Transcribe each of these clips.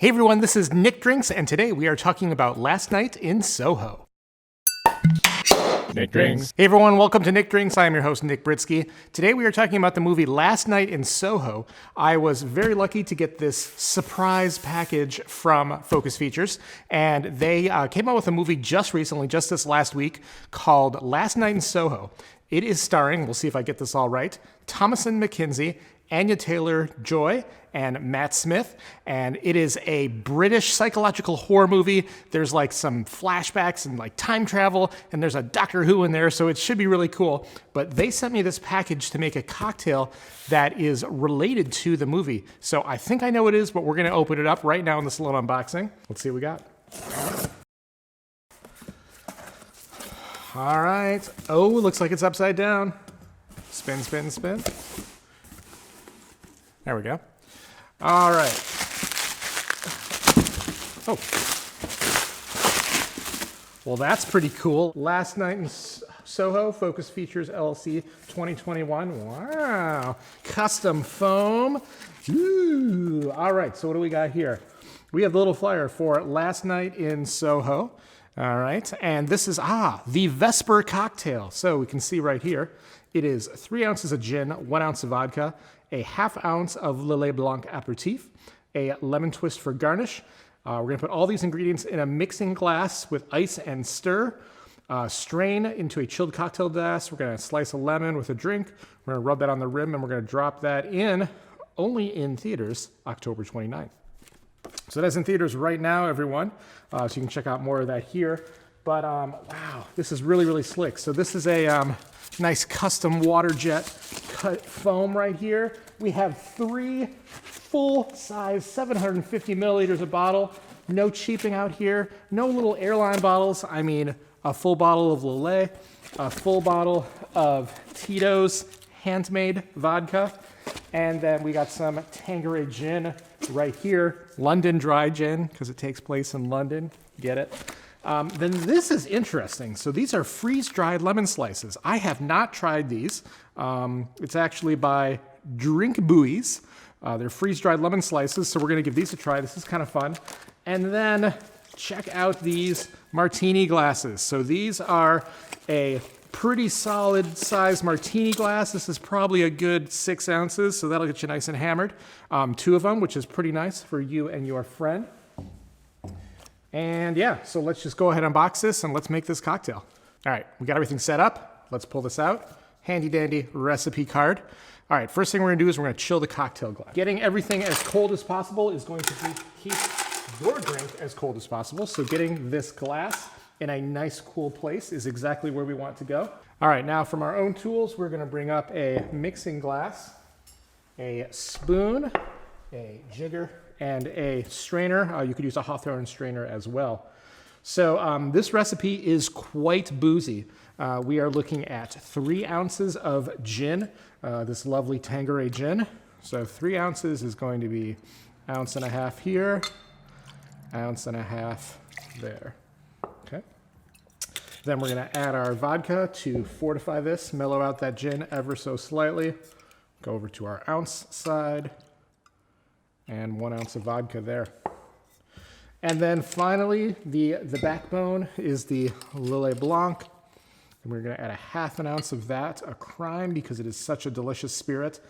Hey everyone, this is Nick Drinks, and today we are talking about Last Night in Soho. Nick Drinks. Hey everyone, welcome to Nick Drinks. I am your host, Nick Britsky. Today we are talking about the movie Last Night in Soho. I was very lucky to get this surprise package from Focus Features, and they came out with a movie just recently, just this last week, called Last Night in Soho. It is starring, we'll see if I get this all right, Thomasin McKenzie, Anya Taylor-Joy, and Matt Smith, and it is a British psychological horror movie. There's like some flashbacks and like time travel, and there's a Doctor Who in there, so it should be really cool. But they sent me this package to make a cocktail that is related to the movie. So I think I know what it is, but we're gonna open it up right now in this little unboxing. Let's see what we got. All right. Oh, looks like it's upside down. Spin, spin, spin. There we go. All right. Oh. Well, that's pretty cool. Last Night in Soho, Focus Features LLC 2021. Wow. Custom foam. Ooh. All right, so what do we got here? We have the little flyer for Last Night in Soho. All right, and this is, the Vesper cocktail. So we can see right here, it is 3 ounces of gin, 1 ounce of vodka, a ½ ounce of Lillet Blanc aperitif, a lemon twist for garnish. We're gonna put all these ingredients in a mixing glass with ice and stir. Strain into a chilled cocktail glass. We're gonna slice a lemon with a drink. We're gonna rub that on the rim, and we're gonna drop that in, only in theaters, October 29th. So that's in theaters right now, everyone. So you can check out more of that here. But wow, this is really, really slick. So this is a nice custom water jet cut foam right here. We have 3 full-size 750 milliliters a bottle. No cheaping out here. No little airline bottles. I mean, a full bottle of Lillet, a full bottle of Tito's handmade vodka, and then we got some Tanqueray gin right here. London dry gin, because it takes place in London. Get it? Then this is interesting. So these are freeze-dried lemon slices. I have not tried these. It's actually by Drink Buoys. They're freeze-dried lemon slices, so we're gonna give these a try. This is kind of fun. And then check out these martini glasses. So these are a pretty solid size martini glass. This is probably a good 6 ounces, so that'll get you nice and hammered. 2 of them, which is pretty nice for you and your friend. And yeah, so let's just go ahead and unbox this and let's make this cocktail. All right, we got everything set up. Let's pull this out. Handy dandy recipe card. All right, first thing we're gonna do is we're gonna chill the cocktail glass. Getting everything as cold as possible is going to keep your drink as cold as possible. So getting this glass in a nice cool place is exactly where we want to go. All right, now from our own tools, we're gonna bring up a mixing glass, a spoon, a jigger, and a strainer. You could use a Hawthorne strainer as well. So this recipe is quite boozy. We are looking at 3 ounces of gin, this lovely Tanqueray gin. So 3 ounces is going to be 1.5 ounces here, 1.5 ounces there. Okay. Then we're gonna add our vodka to fortify this, mellow out that gin ever so slightly. Go over to our ounce side, and 1 ounce of vodka there. And then finally, the backbone is the Lillet Blanc. And we're gonna add 1/2 ounce of that, a crime, because it is such a delicious spirit.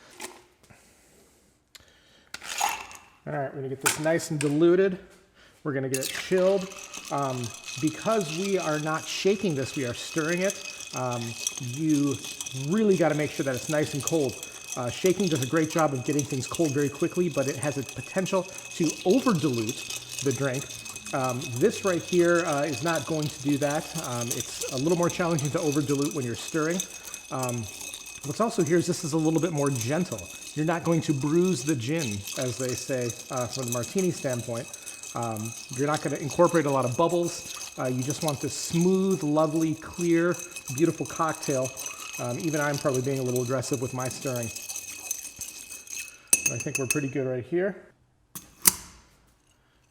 All right, we're gonna get this nice and diluted. We're gonna get it chilled. Because we are not shaking this, we are stirring it. You really gotta make sure that it's nice and cold. Shaking does a great job of getting things cold very quickly, but it has a potential to over-dilute the drink. This right here is not going to do that. It's a little more challenging to over-dilute when you're stirring. What's also here is this is a little bit more gentle. You're not going to bruise the gin, as they say from the martini standpoint. You're not going to incorporate a lot of bubbles. You just want this smooth, lovely, clear, beautiful cocktail. Even I'm probably being a little aggressive with my stirring. I think we're pretty good right here.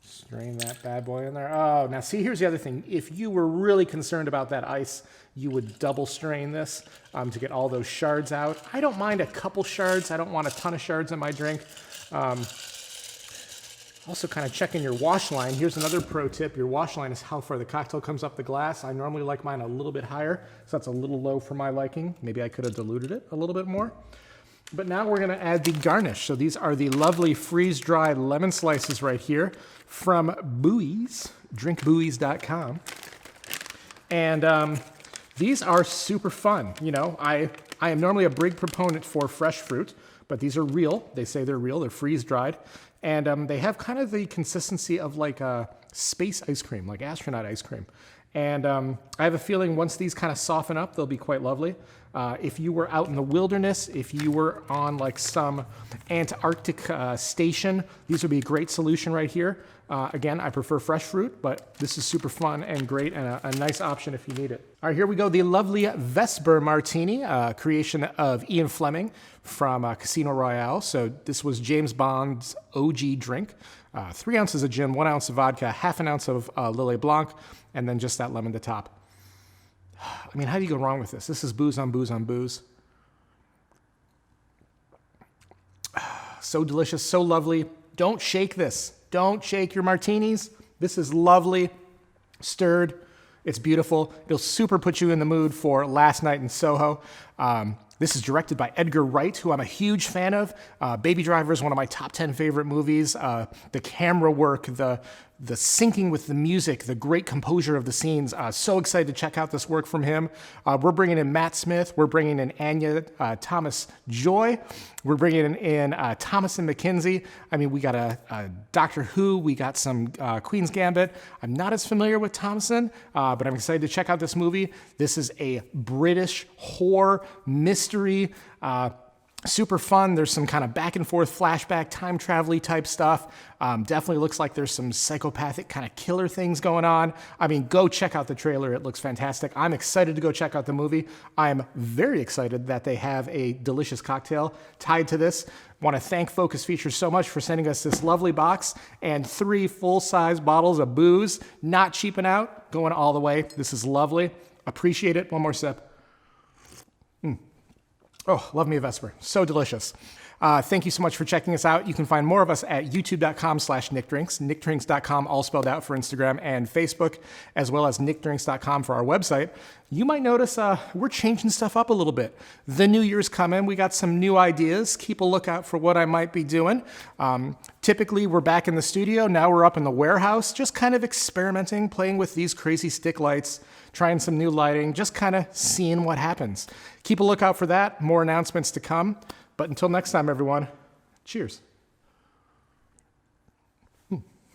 Strain that bad boy in there. Oh, now see, here's the other thing. If you were really concerned about that ice, you would double strain this to get all those shards out. I don't mind a couple shards. I don't want a ton of shards in my drink. Also kind of checking your wash line. Here's another pro tip. Your wash line is how far the cocktail comes up the glass. I normally like mine a little bit higher, so that's a little low for my liking. Maybe I could have diluted it a little bit more. But now we're gonna add the garnish. So these are the lovely freeze-dried lemon slices right here from Buoys, drinkbuoys.com. And these are super fun. You know, I am normally a big proponent for fresh fruit, but these are real. They say they're real, they're freeze-dried. And they have kind of the consistency of like a space ice cream, like astronaut ice cream. And I have a feeling once these kind of soften up, they'll be quite lovely. If you were out in the wilderness, if you were on like some Antarctic station, these would be a great solution right here. Again, I prefer fresh fruit, but this is super fun and great and a nice option if you need it. All right, here we go. The lovely Vesper Martini, creation of Ian Fleming from Casino Royale. So this was James Bond's OG drink. 3 ounces of gin, 1 ounce of vodka, half an ounce of Lillet Blanc, and then just that lemon to top. I mean, how do you go wrong with this? This is booze on booze on booze. So delicious, so lovely. Don't shake this. Don't shake your martinis. This is lovely, stirred. It's beautiful. It'll super put you in the mood for last night in Soho. This is directed by Edgar Wright, who I'm a huge fan of. Baby Driver is one of my top 10 favorite movies. The camera work, the syncing with the music, the great composure of the scenes. So excited to check out this work from him. We're bringing in Matt Smith. We're bringing in Anya Thomas-Joy. We're bringing in Thomasin McKenzie. I mean, we got a Doctor Who. We got some Queen's Gambit. I'm not as familiar with Thomasin, but I'm excited to check out this movie. This is a British horror mystery. Super fun. There's some kind of back and forth flashback, time travel-y type stuff. Definitely looks like there's some psychopathic kind of killer things going on. I mean, go check out the trailer. It looks fantastic. I'm excited to go check out the movie. I'm very excited that they have a delicious cocktail tied to this. Want to thank Focus Features so much for sending us this lovely box and 3 full-size bottles of booze. Not cheaping out, going all the way. This is lovely. Appreciate it. One more sip. Oh, love me a Vesper. So delicious. Thank you so much for checking us out. You can find more of us at youtube.com/nickdrinks, nickdrinks.com all spelled out for Instagram and Facebook, as well as nickdrinks.com for our website. You might notice we're changing stuff up a little bit. The new year's coming. We got some new ideas. Keep a lookout for what I might be doing. Typically, we're back in the studio. Now we're up in the warehouse, just kind of experimenting, playing with these crazy stick lights, trying some new lighting, just kind of seeing what happens. Keep a lookout for that. More announcements to come. But until next time, everyone, cheers.